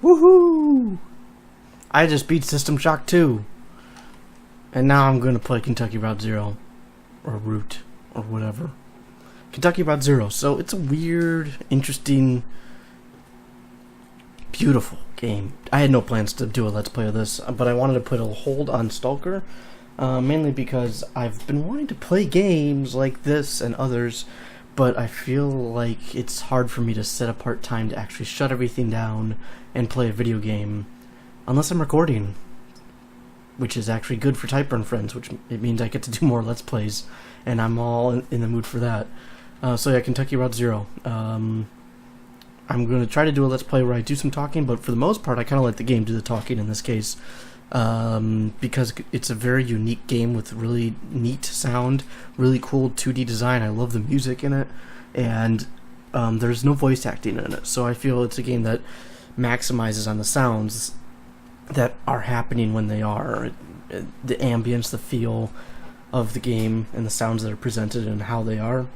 Woohoo! I just beat System Shock 2. And now I'm going to play Kentucky Route Zero. Or Route. Or whatever. Kentucky Route Zero. So it's a weird, interesting, beautiful game. I had no plans to do a Let's Play of this, but I wanted to put a hold on S.T.A.L.K.E.R. Mainly because I've been wanting to play games like this and others, but I feel like it's hard for me to set apart time to actually shut everything down and play a video game unless I'm recording, which is actually good for Typeburn friends, which it means I get to do more Let's Plays, and I'm all in the mood for that. So yeah, Kentucky Route Zero. I'm going to try to do a Let's Play where I do some talking, but for the most part I kind of let the game do the talking in this case. Because it's a very unique game with really neat sound, really cool 2D design. I love the music in it, and there's no voice acting in it, so I feel it's a game that maximizes on the sounds that are happening when they are, the ambience, the feel of the game, and the sounds that are presented and how they are.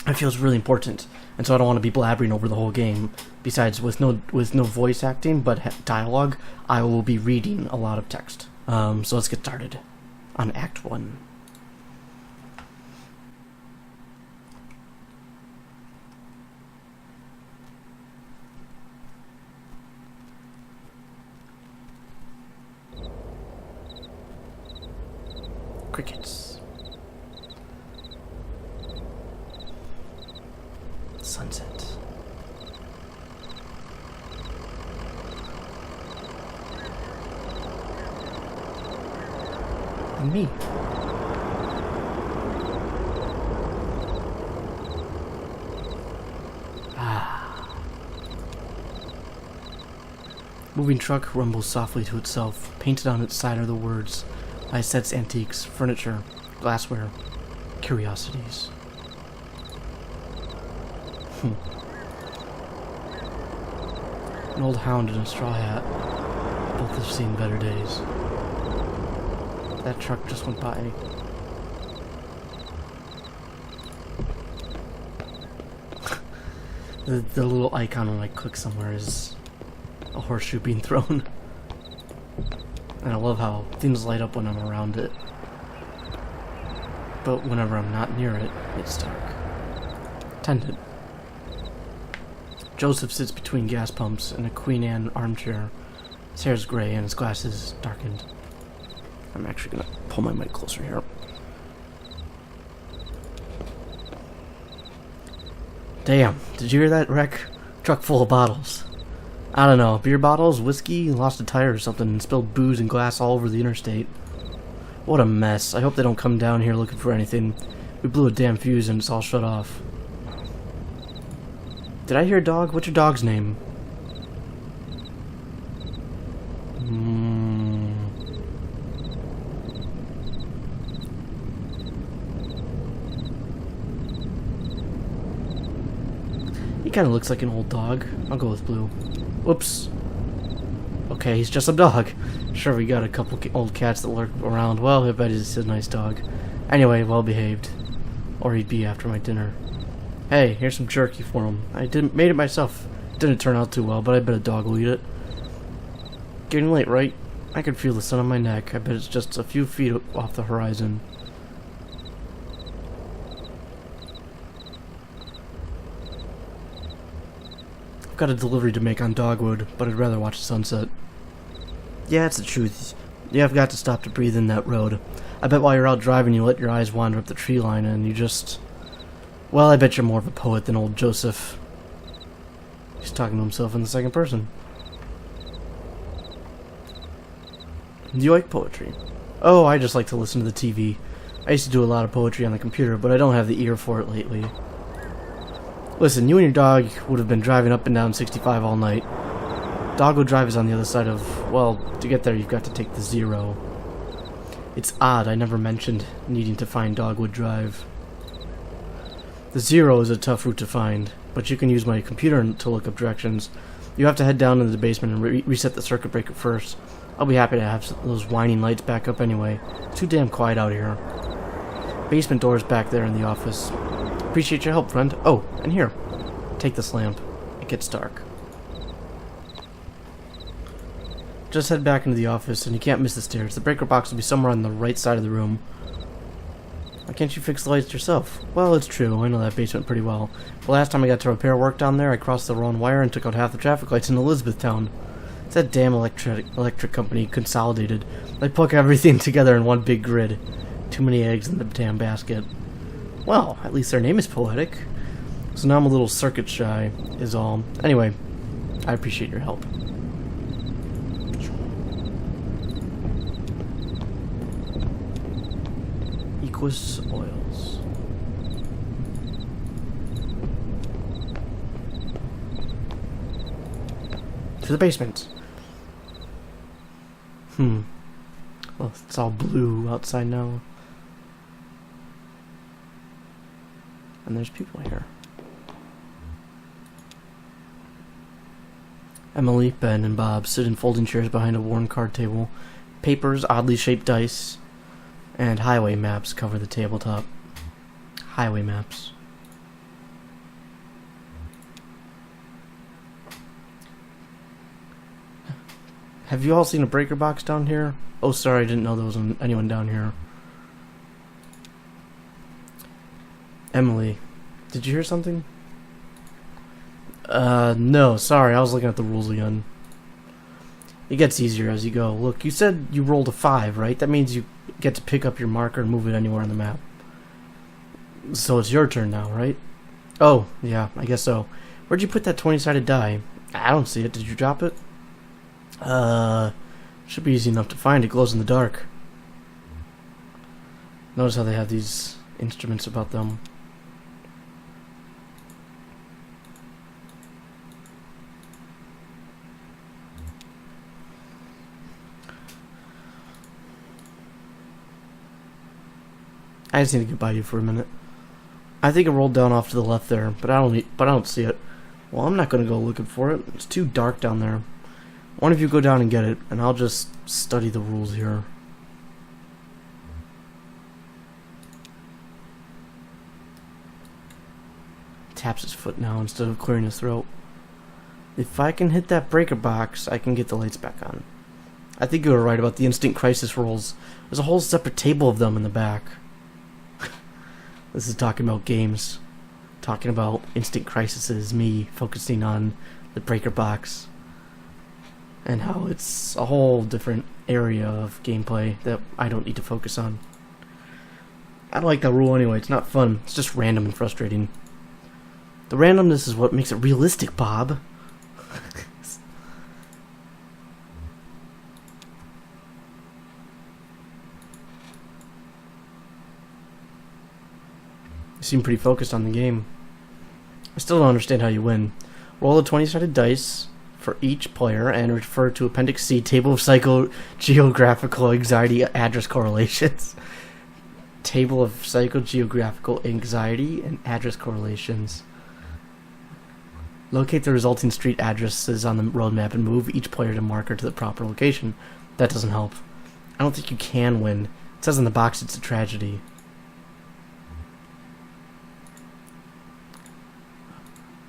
I feel it's really important, and so I don't want to be blabbering over the whole game. Besides, with no voice acting but dialogue, I will be reading a lot of text. So let's get started on Act 1. Crickets. Sunset. And me. Moving truck rumbles softly to itself. Painted on its side are the words, "I sets antiques, furniture, glassware, curiosities." An old hound in a straw hat. Both have seen better days. That truck just went by. the little icon when I click somewhere is a horseshoe being thrown. And I love how things light up when I'm around it. But whenever I'm not near it, it's dark. Tended. Joseph sits between gas pumps in a Queen Anne armchair. His hair is gray and his glasses darkened. I'm actually gonna pull my mic closer here. Damn, did you hear that wreck? Truck full of bottles. I don't know, beer bottles, whiskey, lost a tire or something, and spilled booze and glass all over the interstate. What a mess. I hope they don't come down here looking for anything. We blew a damn fuse and it's all shut off. Did I hear a dog? What's your dog's name? He kind of looks like an old dog. I'll go with blue. Whoops. Okay, he's just a dog. Sure, we got a couple old cats that lurk around. Well, I bet he's a nice dog. Anyway, well behaved. Or he'd be after my dinner. Hey, here's some jerky for him. I made it myself. Didn't turn out too well, but I bet a dog will eat it. Getting late, right? I can feel the sun on my neck. I bet it's just a few feet off the horizon. I've got a delivery to make on Dogwood, but I'd rather watch the sunset. Yeah, it's the truth. You have got to stop to breathe in that road. I bet while you're out driving you let your eyes wander up the tree line and you just... Well, I bet you're more of a poet than old Joseph. He's talking to himself in the second person. Do you like poetry? Oh, I just like to listen to the TV. I used to do a lot of poetry on the computer, but I don't have the ear for it lately. Listen, you and your dog would have been driving up and down 65 all night. Dogwood Drive is on the other side of... Well, to get there you've got to take the 0. It's odd I never mentioned needing to find Dogwood Drive. The 0 is a tough route to find, but you can use my computer to look up directions. You have to head down into the basement and reset the circuit breaker first. I'll be happy to have those whining lights back up anyway. It's too damn quiet out here. Basement door's back there in the office. Appreciate your help, friend. Oh, and here. Take this lamp. It gets dark. Just head back into the office, and you can't miss the stairs. The breaker box will be somewhere on the right side of the room. Why can't you fix the lights yourself? Well, it's true. I know that basement pretty well. The last time I got to repair work down there, I crossed the wrong wire and took out half the traffic lights in Elizabethtown. It's that damn electric company, Consolidated. They plug everything together in one big grid. Too many eggs in the damn basket. Well, at least their name is poetic. So now I'm a little circuit shy, is all. Anyway, I appreciate your help. Equus Oils. To the basement. Well, it's all blue outside now. And there's people here. Emily, Ben, and Bob sit in folding chairs behind a worn card table. Papers, oddly shaped dice, and highway maps cover the tabletop. Highway maps. Have you all seen a breaker box down here? Oh, sorry, I didn't know there was anyone down here. Emily, did you hear something? No, sorry, I was looking at the rules again. It gets easier as you go. Look, you said you rolled a 5, right? That means you get to pick up your marker and move it anywhere on the map. So it's your turn now, right? Oh, yeah, I guess so. Where'd you put that 20-sided die? I don't see it. Did you drop it? Should be easy enough to find. It glows in the dark. Notice how they have these instruments about them. I just need to get by you for a minute. I think it rolled down off to the left there, but I don't see it. Well, I'm not gonna go looking for it. It's too dark down there. One of you go down and get it, and I'll just study the rules here. Taps his foot now instead of clearing his throat. If I can hit that breaker box, I can get the lights back on. I think you were right about the instant crisis rolls. There's a whole separate table of them in the back. This is talking about games. Talking about instant crises, me focusing on the breaker box. And how it's a whole different area of gameplay that I don't need to focus on. I don't like that rule anyway, it's not fun. It's just random and frustrating. The randomness is what makes it realistic, Bob. You seem pretty focused on the game. I still don't understand how you win. Roll a 20-sided dice for each player and refer to Appendix C, Table of Psychogeographical Anxiety Address Correlations. Table of Psychogeographical Anxiety and Address Correlations. Locate the resulting street addresses on the road map and move each player to marker to the proper location. That doesn't help. I don't think you can win. It says in the box it's a tragedy.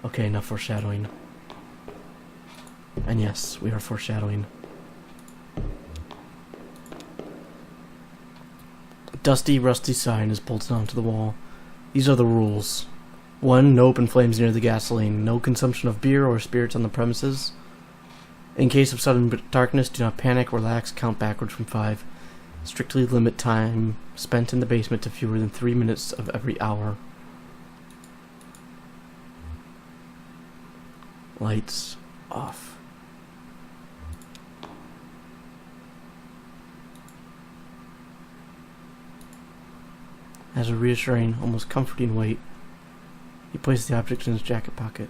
Okay, enough foreshadowing. And yes, we are foreshadowing. A dusty, rusty sign is bolted onto the wall. These are the rules. 1. No open flames near the gasoline. No consumption of beer or spirits on the premises. In case of sudden darkness, do not panic, relax, count backwards from 5. Strictly limit time spent in the basement to fewer than 3 minutes of every hour. Lights off. As a reassuring, almost comforting weight, he placed the object in his jacket pocket.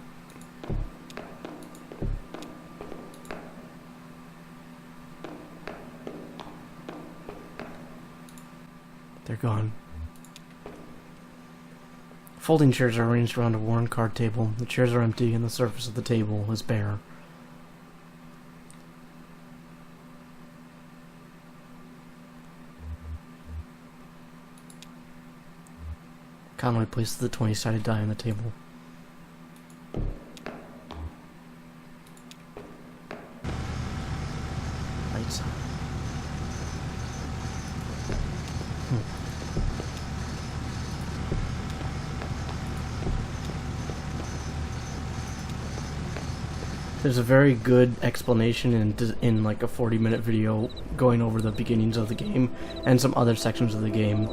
They're gone. Folding chairs are arranged around a worn card table. The chairs are empty and the surface of the table is bare. Conway places the 20-sided die on the table. ghosts. There's a very good explanation in like a 40-minute video going over the beginnings of the game and some other sections of the game,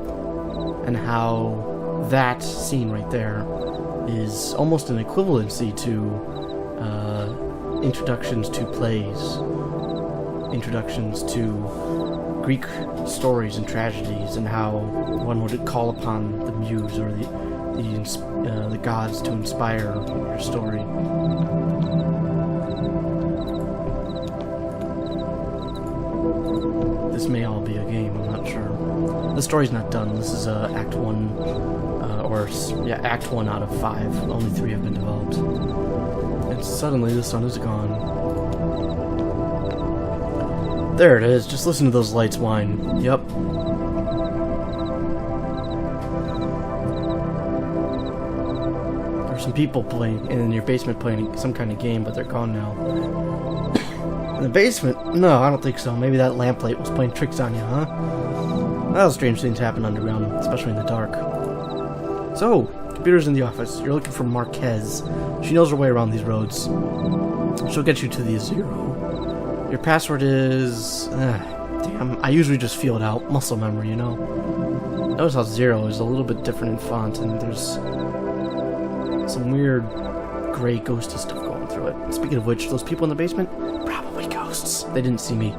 and how that scene right there is almost an equivalency to introductions to plays, introductions to Greek stories and tragedies, and how one would call upon the muse or the gods to inspire your story. This may all be a game, I'm not sure. The story's not done. This is Act 1, Act 1 out of 5. Only 3 have been developed. And suddenly the sun is gone. There it is. Just listen to those lights whine. Yep. There's some people playing in your basement playing some kind of game, but they're gone now. In the basement? No, I don't think so. Maybe that lamplight was playing tricks on you, huh? Well, strange things happen underground, especially in the dark. So, computer's in the office. You're looking for Marquez. She knows her way around these roads. She'll get you to the 0. Your password is... damn, I usually just feel it out. Muscle memory, you know? Notice how 0 is a little bit different in font, and there's some weird gray ghosty stuff going through it. Speaking of which, those people in the basement, probably ghosts. They didn't see me.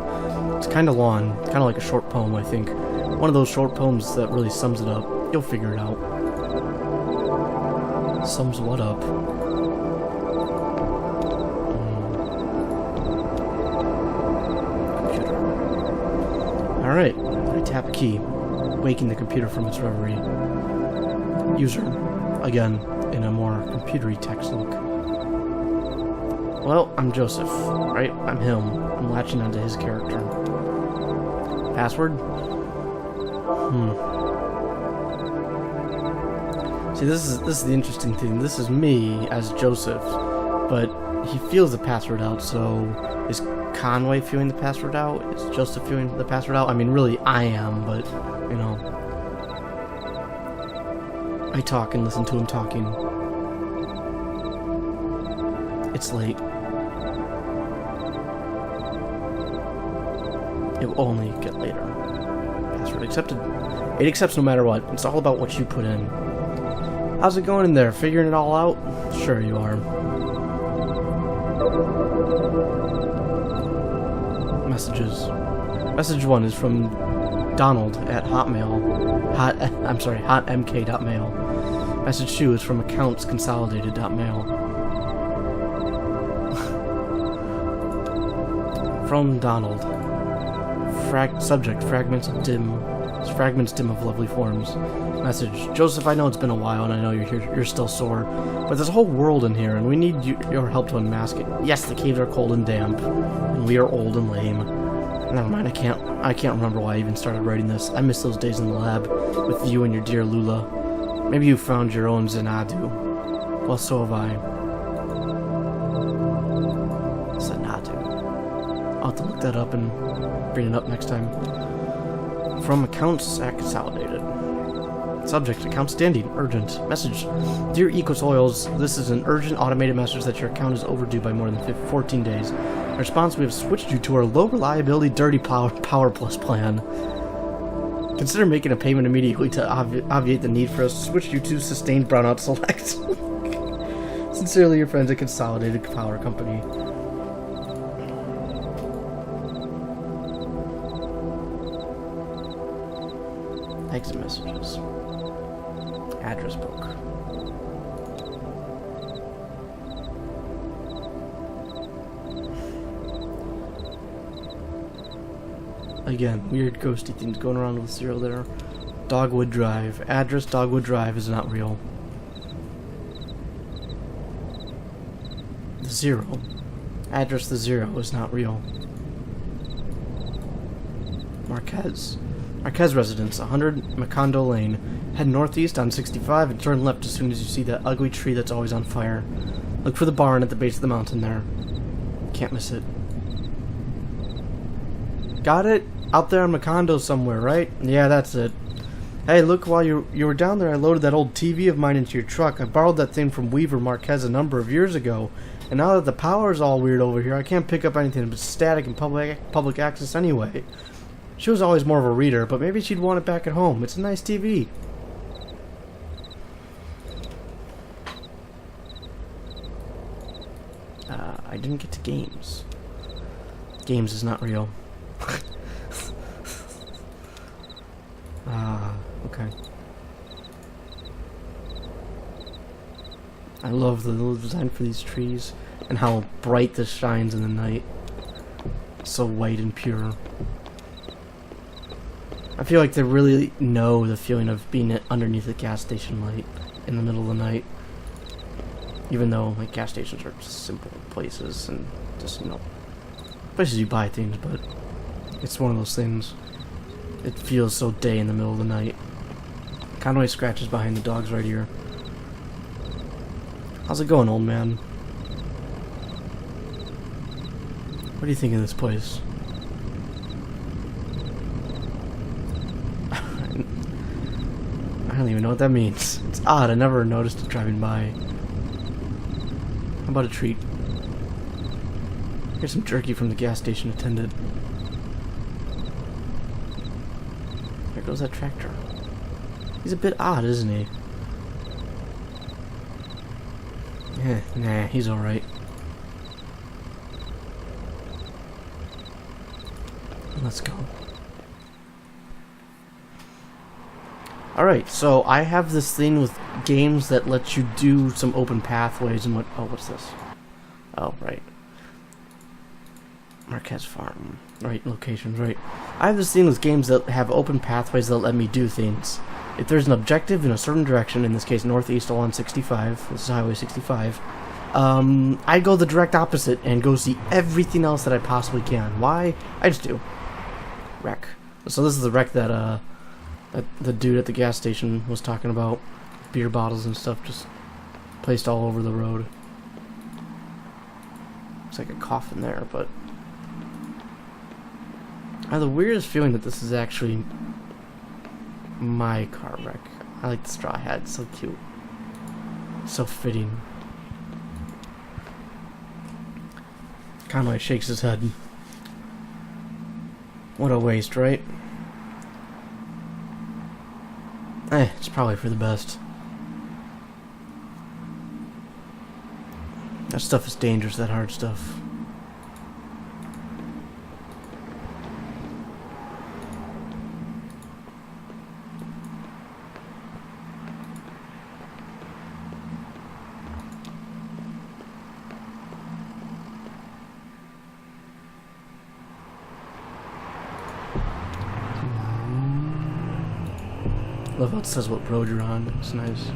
It's kind of long, kind of like a short poem, I think. One of those short poems that really sums it up. You'll figure it out. Sums what up? Computer. Alright, I tap a key, waking the computer from its reverie. User, again, in a more computery text look. Well, I'm Joseph, right? I'm him. I'm latching onto his character. Password? See, this is the interesting thing. This is me as Joseph, but he feels the password out, so is Conway feeling the password out? Is Joseph feeling the password out? I mean, really, I am, but, you know. I talk and listen to him talking. It's late. It will only get later. Password accepted. It accepts no matter what. It's all about what you put in. How's it going in there? Figuring it all out? Sure you are. Messages. Message 1 is from Donald at hotmk.mail. Message 2 is from accountsconsolidated.mail. From Donald. Subject, fragments dim of lovely forms. Message, Joseph, I know it's been a while and I know you're still sore, but there's a whole world in here and we need your help to unmask it. Yes, the caves are cold and damp, and we are old and lame. Never mind, I can't remember why I even started writing this. I miss those days in the lab with you and your dear Lula. Maybe you found your own Xanadu. Well, so have I. Xanadu. I'll have to look that up and bring it up next time. From accounts at Consolidated. Subject, account standing, urgent. Message, dear Ecosoils, this is an urgent automated message that your account is overdue by more than 14 days. In response, we have switched you to our low reliability Dirty Power Plus plan. Consider making a payment immediately to obviate the need for us to switch you to Sustained Brownout Select. Sincerely, your friends at Consolidated Power Company. Exit messages. Address book. Again, weird ghosty things going around with 0 there. Dogwood Drive. Address Dogwood Drive is not real. The 0. Address the 0 is not real. Marquez residence, 100 Macondo Lane. Head northeast on 65 and turn left as soon as you see that ugly tree that's always on fire. Look for the barn at the base of the mountain there. Can't miss it. Got it? Out there in my condo somewhere, right? Yeah, that's it. Hey, look, while you were down there, I loaded that old TV of mine into your truck. I borrowed that thing from Weaver Marquez a number of years ago. And now that the power's all weird over here, I can't pick up anything but static and public access anyway. She was always more of a reader, but maybe she'd want it back at home. It's a nice TV. I didn't get to games. Games is not real. Okay. I love the little design for these trees and how bright this shines in the night. So white and pure. I feel like they really know the feeling of being underneath a gas station light in the middle of the night. Even though like gas stations are just simple places and just, you know, places you buy things, but it's one of those things. It feels so day in the middle of the night. Conway scratches behind the dogs right here. How's it going, old man? What do you think of this place? I don't even know what that means. It's odd, I never noticed it driving by. How about a treat? Here's some jerky from the gas station attendant. There goes that tractor. He's a bit odd, isn't he? Yeah, nah, he's alright. Let's go. Alright, so I have this thing with games that let you do some open pathways and what... Oh, what's this? Oh, right. Marquez Farm. Right, locations, right. I have this thing with games that have open pathways that let me do things. If there's an objective in a certain direction, in this case northeast along 65, this is Highway 65, I go the direct opposite and go see everything else that I possibly can. Why? I just do. Wreck. So this is the wreck that the dude at the gas station was talking about. Beer bottles and stuff just placed all over the road. Looks like a coffin there, but I have the weirdest feeling that this is actually my car wreck. I like the straw hat, it's so cute. So fitting. Conway shakes his head. What a waste, right? It's probably for the best. That stuff is dangerous, that hard stuff. Love how it says what road you're on. It's nice.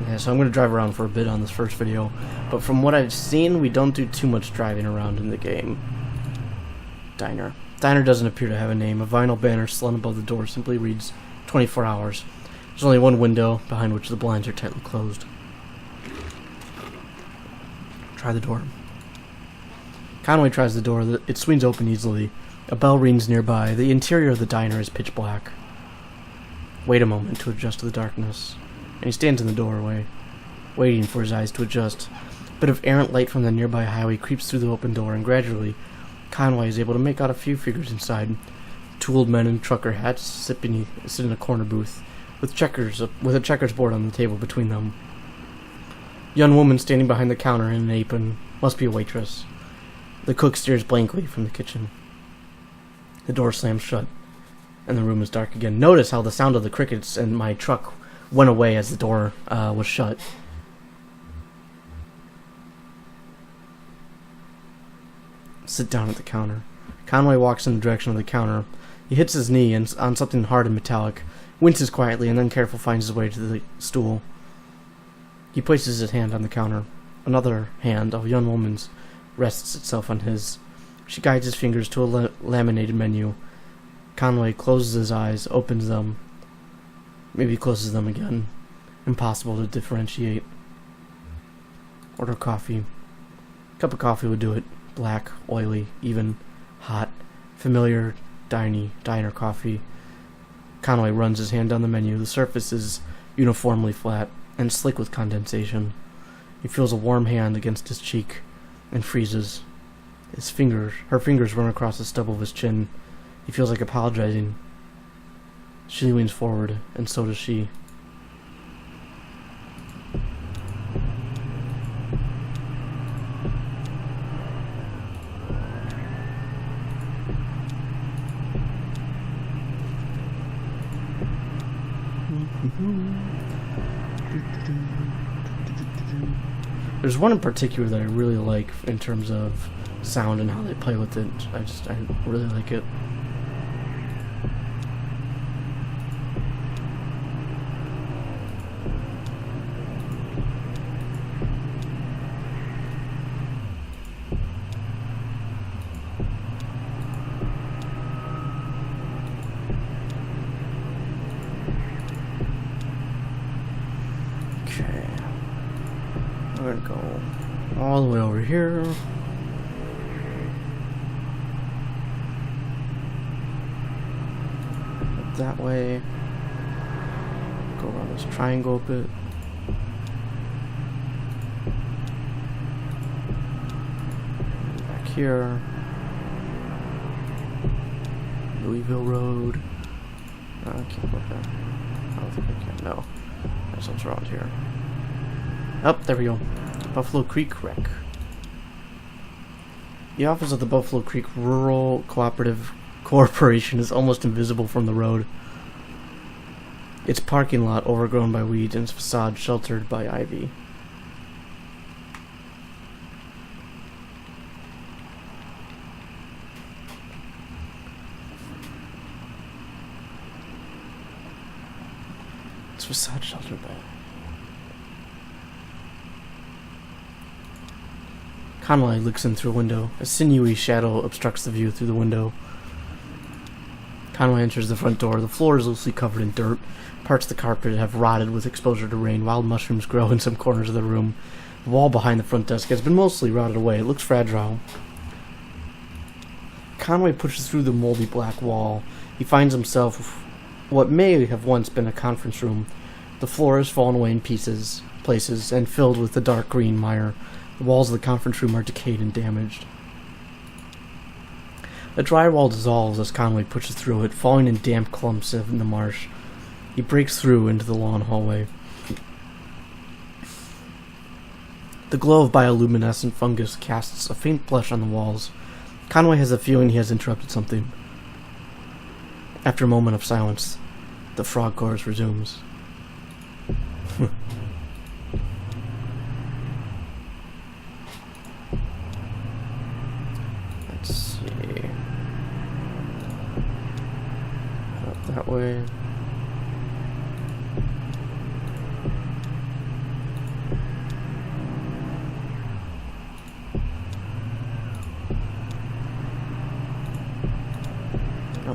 Yeah, so I'm going to drive around for a bit on this first video, but from what I've seen, we don't do too much driving around in the game. Diner. Diner doesn't appear to have a name. A vinyl banner slung above the door simply reads 24 hours. There's only one window, behind which the blinds are tightly closed. Try the door. Conway tries the door. It swings open easily. A bell rings nearby. The interior of the diner is pitch black. Wait a moment to adjust to the darkness. And he stands in the doorway, waiting for his eyes to adjust. A bit of errant light from the nearby highway creeps through the open door, and gradually, Conway is able to make out a few figures inside. Two old men in trucker hats sit in a corner booth, with a checkers board on the table between them. A young woman standing behind the counter in an apron must be a waitress. The cook stares blankly from the kitchen. The door slams shut, and the room is dark again. Notice how the sound of the crickets in my truck went away as the door was shut. Sit down at the counter. Conway walks in the direction of the counter. He hits his knee on something hard and metallic, winces quietly, and then carefully finds his way to the stool. He places his hand on the counter. Another hand, a young woman's, rests itself on his. She guides his fingers to a laminated menu. Conway closes his eyes, opens them, maybe closes them again. Impossible to differentiate. Order coffee. Cup of coffee would do it. Black, oily, even, hot, familiar, diner coffee. Conway runs his hand down the menu. The surface is uniformly flat and slick with condensation. He feels a warm hand against his cheek and freezes. Her fingers run across the stub of his chin. He feels like apologizing. She leans forward, and so does she. There's one in particular that I really like in terms of sound and how they play with it. I really like it. Okay. We're gonna go all the way over here. Up that way. Go around this triangle a bit. Back here. Louisville Road. No, I can't go there. I don't think I can. No. There's what's around here. Oh, there we go. Buffalo Creek Rec. The office of the Buffalo Creek Rural Cooperative Corporation is almost invisible from the road. Its parking lot overgrown by weeds and its facade sheltered by ivy. Its facade sheltered by ivy. Conway looks in through a window. A sinewy shadow obstructs the view through the window. Conway enters the front door. The floor is loosely covered in dirt. Parts of the carpet have rotted with exposure to rain. Wild mushrooms grow in some corners of the room. The wall behind the front desk has been mostly rotted away. It looks fragile. Conway pushes through the moldy black wall. He finds himself with what may have once been a conference room. The floor has fallen away in places, and filled with the dark green mire. The walls of the conference room are decayed and damaged. The drywall dissolves as Conway pushes through it, falling in damp clumps in the marsh. He breaks through into the long hallway. The glow of bioluminescent fungus casts a faint blush on the walls. Conway has a feeling he has interrupted something. After a moment of silence, the frog chorus resumes. Let's see. Up that way.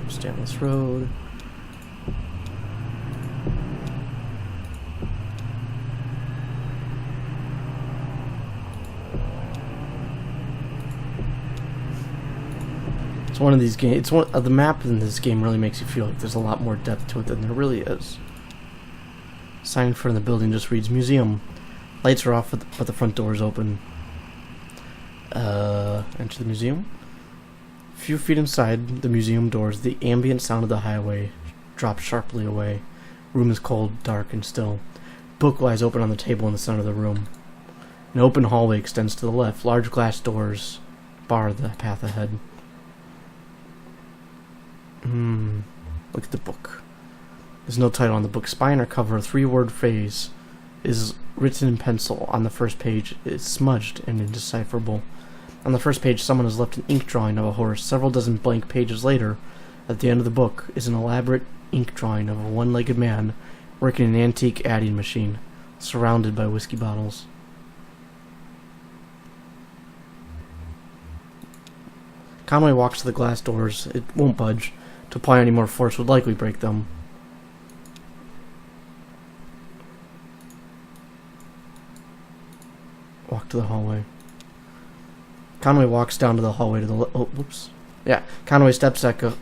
Stay on this road. It's one of these games. It's one the map in this game really makes you feel like there's a lot more depth to it than there really is. Sign in front of the building just reads museum. Lights are off, but the front door is open. Enter the museum. A few feet inside the museum doors, the ambient sound of the highway drops sharply away. Room is cold, dark, and still. Book lies open on the table in the center of the room. An open hallway extends to the left. Large glass doors bar the path ahead. Look at the book. There's no title on the book. Spine or cover, a 3-word phrase is written in pencil on the first page. It's smudged and indecipherable. On the first page, someone has left an ink drawing of a horse. Several dozen blank pages later, at the end of the book, is an elaborate ink drawing of a one-legged man working an antique adding machine, surrounded by whiskey bottles. Conway walks to the glass doors. It won't budge. To apply any more force would likely break them. Walk to the hallway. Conway walks down to the hallway to the whoops. Yeah, Conway's steps echo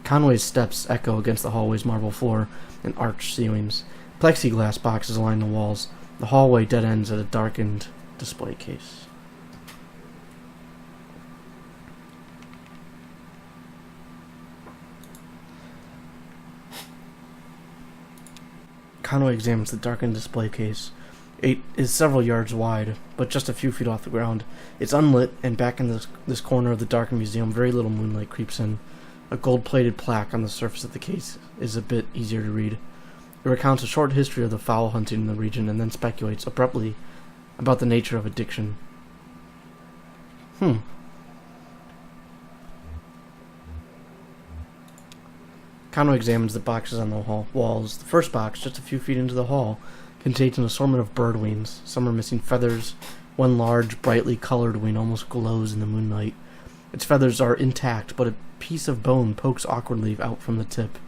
against the hallway's marble floor and arched ceilings. Plexiglass boxes line the walls. The hallway dead ends at a darkened display case. Conway examines the darkened display case. It is several yards wide, but just a few feet off the ground. It's unlit, and back in this corner of the darkened museum, very little moonlight creeps in. A gold-plated plaque on the surface of the case is a bit easier to read. It recounts a short history of the fowl hunting in the region, and then speculates abruptly about the nature of addiction. Conway examines the boxes on the walls. The first box, just a few feet into the hall, contains an assortment of bird wings. Some are missing feathers. One large, brightly colored wing almost glows in the moonlight. Its feathers are intact, but a piece of bone pokes awkwardly out from the tip.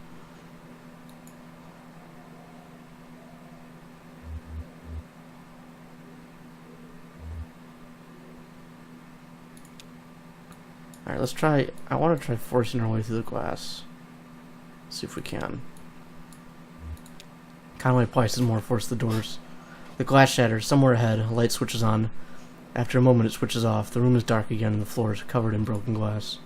Alright, let's try... I want to try forcing our way through the glass. See if we can. Conway applies some more force to the doors. The glass shatters. Somewhere ahead, a light switches on. After a moment, it switches off. The room is dark again, and the floor is covered in broken glass.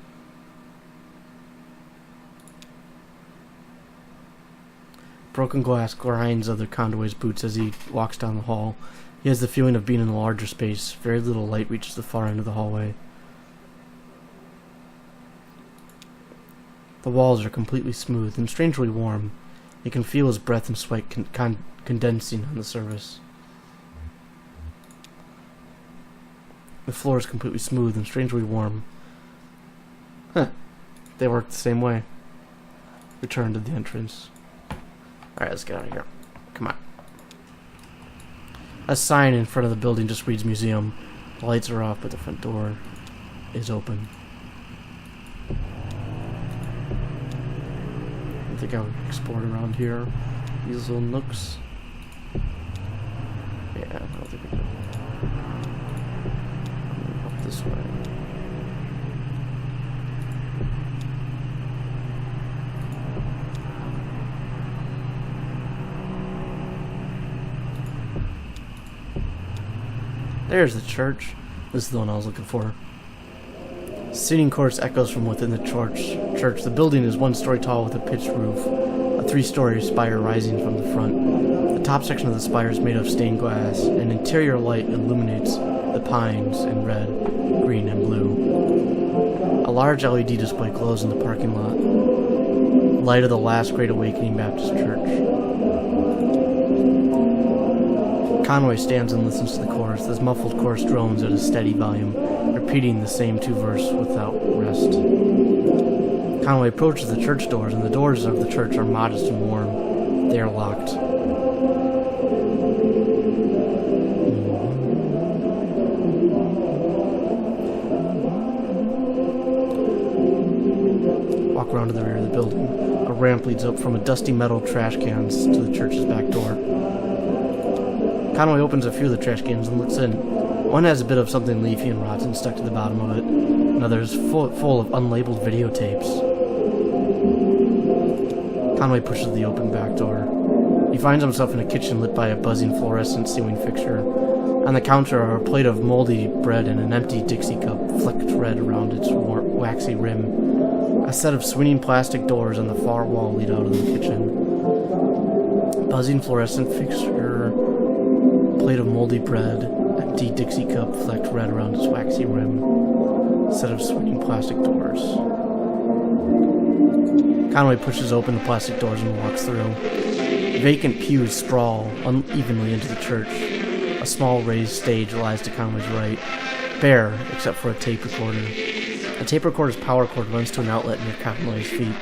Broken glass grinds under Conway's boots as he walks down the hall. He has the feeling of being in a larger space. Very little light reaches the far end of the hallway. The walls are completely smooth and strangely warm. He can feel his breath and sweat condensing on the surface. The floor is completely smooth and strangely warm. Huh. They work the same way. Return to the entrance. Alright, let's get out of here. Come on. A sign in front of the building just reads museum. The lights are off, but the front door is open. I think I'll explore around here. These little nooks. Yeah, I don't think we can. Up this way. There's the church. This is the one I was looking for. Singing chorus echoes from within the church. The building is 1 story tall with a pitched roof, a 3-story spire rising from the front. The top section of the spire is made of stained glass. An interior light illuminates the pines in red, green, and blue. A large LED display glows in the parking lot. Light of the last Great Awakening Baptist Church. Conway stands and listens to the chorus. This muffled chorus drones at a steady volume, repeating the same 2 verses without rest. Conway approaches the church doors, and the doors of the church are modest and warm. They are locked. Walk around to the rear of the building. A ramp leads up from a dusty metal trash cans to the church's back door. Conway opens a few of the trash cans and looks in. One has a bit of something leafy and rotten stuck to the bottom of it. Another is full of unlabeled videotapes. Conway pushes the open back door. He finds himself in a kitchen lit by a buzzing fluorescent ceiling fixture. On the counter are a plate of moldy bread and an empty Dixie cup flecked red around its waxy rim. A set of swinging plastic doors on the far wall lead out of the kitchen. Buzzing fluorescent fixture, plate of moldy bread, empty Dixie cup flecked red around its waxy rim, set of swinging plastic doors. Conway pushes open the plastic doors and walks through. Vacant pews sprawl unevenly into the church. A small raised stage lies to Conway's right, bare except for a tape recorder. A tape recorder's power cord runs to an outlet near Conway's feet.